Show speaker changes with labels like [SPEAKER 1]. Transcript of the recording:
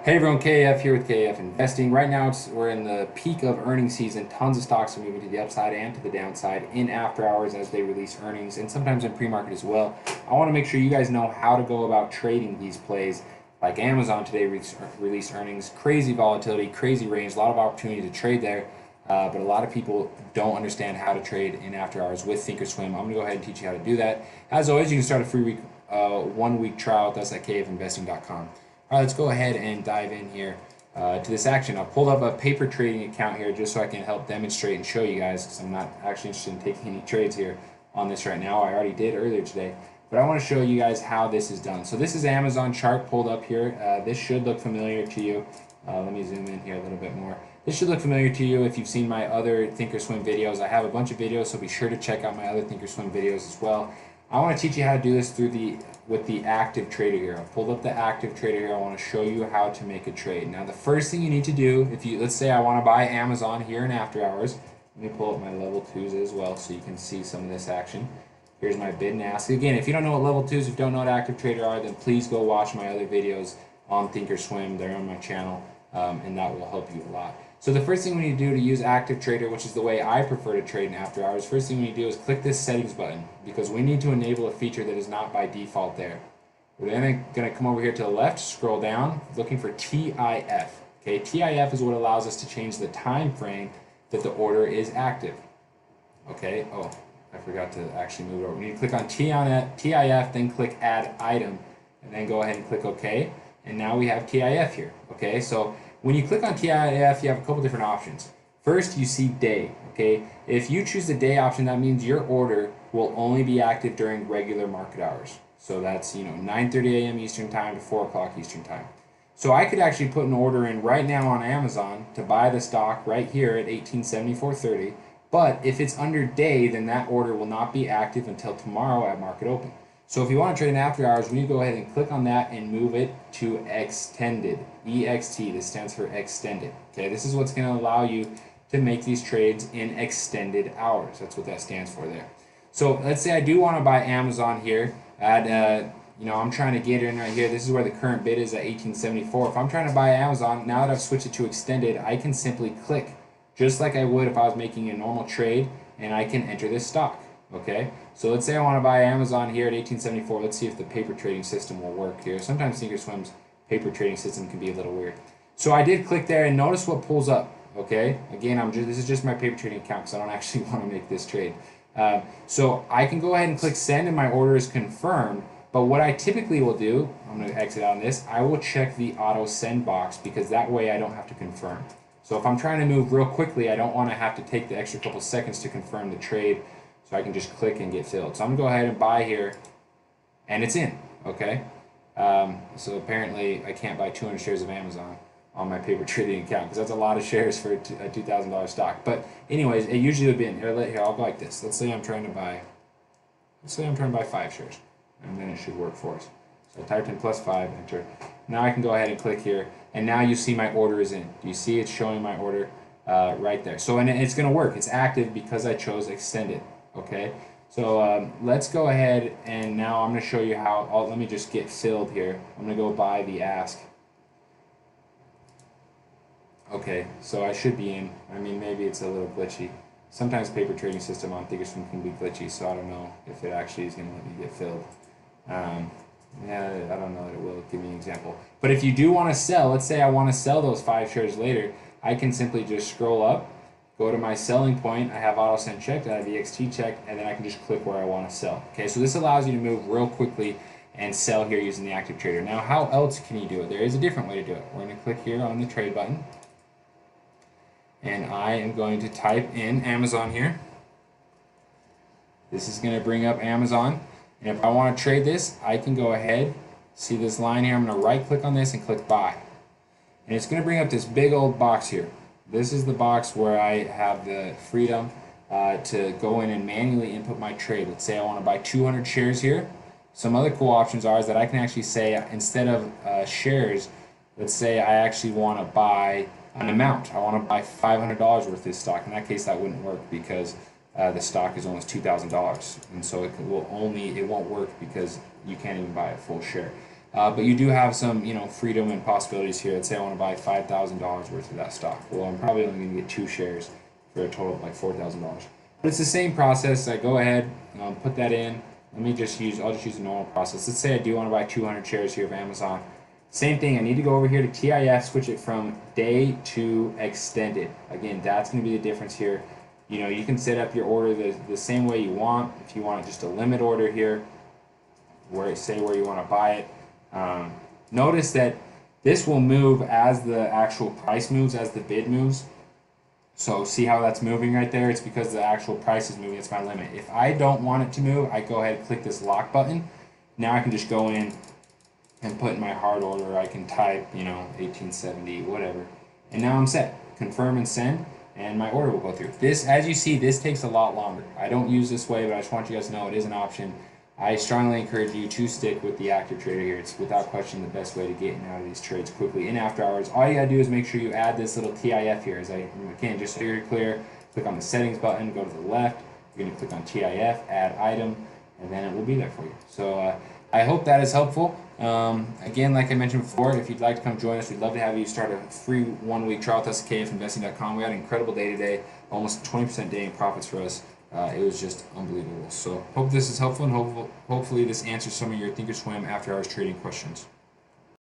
[SPEAKER 1] Hey everyone, KF here with KF Investing. Right now we're in the peak of earnings season. Tons of stocks are moving to the upside and to the downside in after hours as they release earnings and sometimes in pre-market as well. I want to make sure you guys know how to go about trading these plays. Like Amazon today released earnings, crazy volatility, crazy range, a lot of opportunity to trade there. But a lot of people don't understand how to trade in after hours with Thinkorswim. I'm going to go ahead and teach you how to do that. As always, you can start a free 1 week trial with us at kfinvesting.com. All right, let's go ahead and dive in here to this action. I've pulled up a paper trading account here just so I can help demonstrate and show you guys, because I'm not actually interested in taking any trades here on this right now. I already did earlier today, but I want to show you guys how this is done. So this is Amazon chart pulled up here. This should look familiar to you. Let me zoom in here a little bit more. This should look familiar to you if you've seen my other Thinkorswim videos. I have a bunch of videos, so be sure to check out my other Thinkorswim videos as well. I want to teach you how to do this with the active trader here. I've pulled up the active trader here. I want to show you how to make a trade. Now the first thing you need to do, let's say I want to buy Amazon here in after hours. Let me pull up my level 2s as well so you can see some of this action. Here's my bid and ask. Again, if you don't know what level 2s, if you don't know what active trader are, then please go watch my other videos on Thinkorswim. They're on my channel, and that will help you a lot. So the first thing we need to do to use active trader, which is the way I prefer to trade in after hours, first thing we need to do is click this settings button, because we need to enable a feature that is not by default there. We're then going to come over here to the left, scroll down, looking for TIF. Okay, TIF is what allows us to change the time frame that the order is active. Okay, oh, I forgot to actually move it over. We need to click on TIF, then click add item, and then go ahead and click OK. And now we have TIF here. Okay, so when you click on TIF, you have a couple different options. First, you see day. Okay, if you choose the day option, that means your order will only be active during regular market hours. So that's 9:30 a.m. Eastern time to 4 o'clock Eastern time. So I could actually put an order in right now on Amazon to buy the stock right here at 1874.30. But if it's under day, then that order will not be active until tomorrow at market open. So if you want to trade in after hours, we need to go ahead and click on that and move it to extended. EXT, this stands for extended. Okay, this is what's going to allow you to make these trades in extended hours. That's what that stands for there. So let's say I do want to buy Amazon here at, I'm trying to get in right here. This is where the current bid is at 1874. If I'm trying to buy Amazon, now that I've switched it to extended, I can simply click just like I would if I was making a normal trade, and I can enter this stock. Okay, so let's say I want to buy Amazon here at 1874. Let's see if the paper trading system will work here. Sometimes Thinkorswim's paper trading system can be a little weird. So I did click there, and notice what pulls up. Okay, again, this is just my paper trading account because I don't actually want to make this trade. So I can go ahead and click send, and my order is confirmed. But what I typically will do, I'm going to exit out on this, I will check the auto send box, because that way I don't have to confirm. So if I'm trying to move real quickly, I don't want to have to take the extra couple seconds to confirm the trade. So I can just click and get filled. So I'm going to go ahead and buy here, and it's in. Okay. So apparently I can't buy 200 shares of Amazon on my paper trading account, because that's a lot of shares for a $2,000 stock. But anyways, it usually would be in here. I'll go like this. Let's say I'm trying to buy 5 shares, and then it should work for us. So I typed in +5, enter. Now I can go ahead and click here, and now you see my order is in. Do you see it's showing my order right there? So, and it's going to work. It's active because I chose extended. Okay, so let's go ahead, and now I'm going to show you how. Let me just get filled here. I'm going to go buy the ask. Okay, so I should be in. I mean, maybe it's a little glitchy. Sometimes paper trading system on Thinkorswim can be glitchy, so I don't know if it actually is going to let me get filled. Yeah, I don't know that it will. Give me an example. But if you do want to sell, let's say I want to sell those 5 shares later, I can simply just scroll up, go to my selling point. I have auto send checked, I have EXT checked, and then I can just click where I want to sell. Okay, so this allows you to move real quickly and sell here using the active trader. Now, how else can you do it? There is a different way to do it. We're going to click here on the trade button, and I am going to type in Amazon here. This is going to bring up Amazon, and if I want to trade this, I can go ahead, see this line here, I'm going to right click on this and click buy, and it's going to bring up this big old box here. This is the box where I have the freedom to go in and manually input my trade. Let's say I want to buy 200 shares here. Some other cool options are that I can actually say, instead of shares, let's say I actually want to buy an amount. I want to buy $500 worth of this stock. In that case, that wouldn't work because the stock is almost $2,000, and so it won't work because you can't even buy a full share. But you do have some, freedom and possibilities here. Let's say I want to buy $5,000 worth of that stock. Well, I'm probably only going to get 2 shares for a total of like $4,000. But it's the same process. I go ahead, put that in. I'll just use the normal process. Let's say I do want to buy 200 shares here of Amazon. Same thing. I need to go over here to TIF, switch it from day to extended. Again, that's going to be the difference here. You can set up your order the same way you want. If you want just a limit order here, where you want to buy it. Notice that this will move as the actual price moves, as the bid moves. So see how that's moving right there? It's because the actual price is moving. It's my limit. If I don't want it to move, I go ahead and click this lock button. Now I can just go in and put in my hard order. I can type, 1870, whatever. And now I'm set. Confirm and send, and my order will go through. This, as you see, this takes a lot longer. I don't use this way, but I just want you guys to know it is an option. I strongly encourage you to stick with the active trader here. It's without question the best way to get in and out of these trades quickly in after hours. All you gotta do is make sure you add this little TIF here. Again, just so you're clear, click on the settings button, go to the left. You're gonna click on TIF, add item, and then it will be there for you. So I hope that is helpful. Again, like I mentioned before, if you'd like to come join us, we'd love to have you start a free 1-week trial test at kfinvesting.com. We had an incredible day today, almost 20% day in profits for us. It was just unbelievable. So hope this is helpful, and hopefully this answers some of your Thinkorswim after hours trading questions.